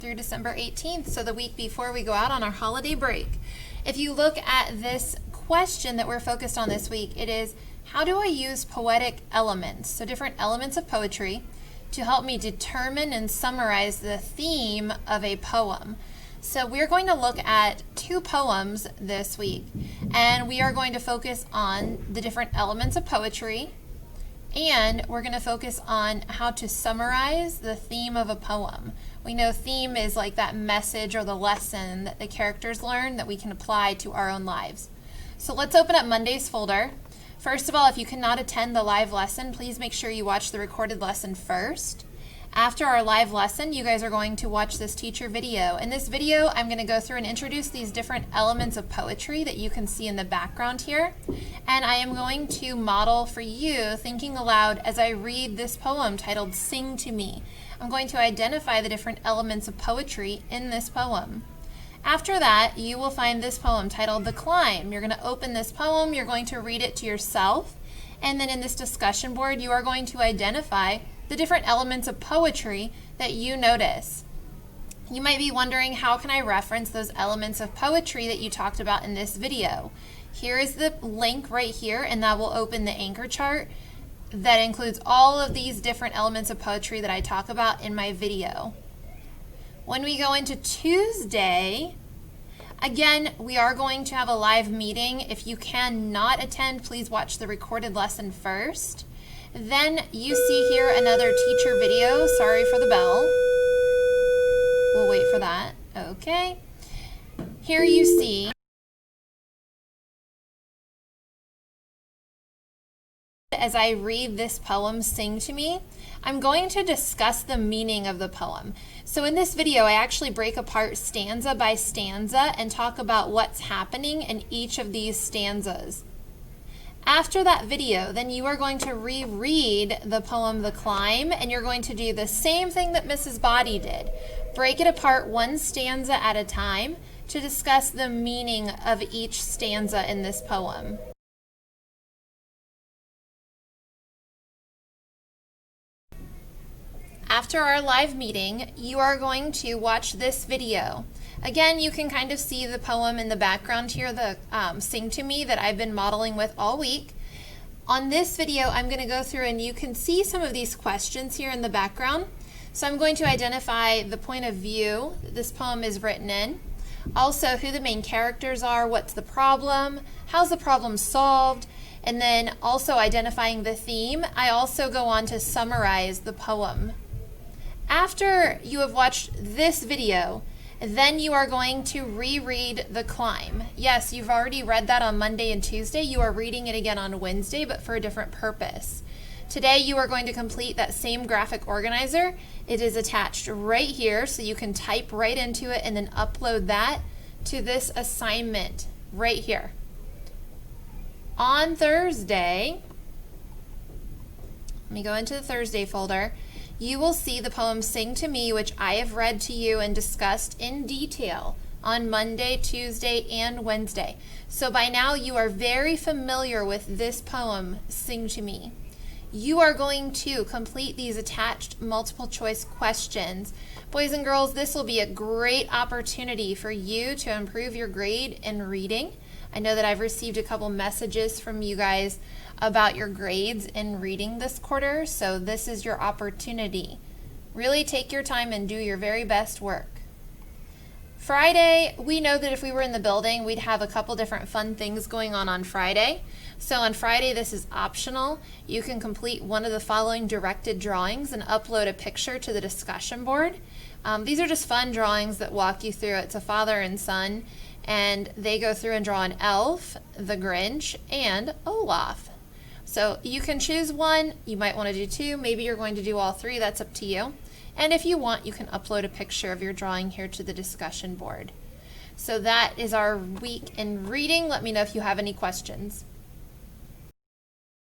through December 18th, so the week before we go out on our holiday break. If you look at this question that we're focused on this week, it is, how do I use poetic elements, so different elements of poetry, to help me determine and summarize the theme of a poem? So we're going to look at two poems this week, and we are going to focus on the different elements of poetry, and we're going to focus on how to summarize the theme of a poem. We know theme is like that message or the lesson that the characters learn that we can apply to our own lives. So let's open up Monday's folder. First of all, if you cannot attend the live lesson, please make sure you watch the recorded lesson first. After our live lesson, you guys are going to watch this teacher video. In this video, I'm going to go through and introduce these different elements of poetry that you can see in the background here. And I am going to model for you thinking aloud as I read this poem titled Sing to Me. I'm going to identify the different elements of poetry in this poem. After that, you will find this poem titled The Climb. You're going to open this poem, you're going to read it to yourself, and then in this discussion board, you are going to identify the different elements of poetry that you notice. You might be wondering, how can I reference those elements of poetry that you talked about in this video? Here is the link right here, and that will open the anchor chart that includes all of these different elements of poetry that I talk about in my video. When we go into Tuesday, again, we are going to have a live meeting. If you cannot attend, please watch the recorded lesson first. Then you see here another teacher video. Sorry for the bell. We'll wait for that. Okay. Here you see, as I read this poem, Sing to Me, I'm going to discuss the meaning of the poem. So in this video, I actually break apart stanza by stanza and talk about what's happening in each of these stanzas. After that video, then you are going to reread the poem The Climb, and you're going to do the same thing that Mrs. Body did. Break it apart one stanza at a time to discuss the meaning of each stanza in this poem. After our live meeting, you are going to watch this video. Again, you can kind of see the poem in the background here, the Sing to Me that I've been modeling with all week. On this video, I'm going to go through and you can see some of these questions here in the background. So I'm going to identify the point of view that this poem is written in, also who the main characters are, what's the problem, how's the problem solved, and then also identifying the theme. I also go on to summarize the poem. After you have watched this video, then you are going to reread The Climb. Yes, you've already read that on Monday and Tuesday. You are reading it again on Wednesday, but for a different purpose. Today, you are going to complete that same graphic organizer. It is attached right here, so you can type right into it and then upload that to this assignment right here. On Thursday, let me go into the Thursday folder. You will see the poem Sing to Me, which I have read to you and discussed in detail on Monday, Tuesday, and Wednesday. So by now you are very familiar with this poem, Sing to Me. You are going to complete these attached multiple choice questions. Boys and girls, this will be a great opportunity for you to improve your grade in reading. I know that I've received a couple messages from you guys about your grades in reading this quarter, so this is your opportunity. Really take your time and do your very best work. Friday, we know that if we were in the building, we'd have a couple different fun things going on Friday. So on Friday, this is optional. You can complete one of the following directed drawings and upload a picture to the discussion board. These are just fun drawings that walk you through. It's a father and son, and they go through and draw an elf, the Grinch, and Olaf. So you can choose one. You might want to do two. Maybe you're going to do all three. That's up to you. And if you want, you can upload a picture of your drawing here to the discussion board. So that is our week in reading. Let me know if you have any questions.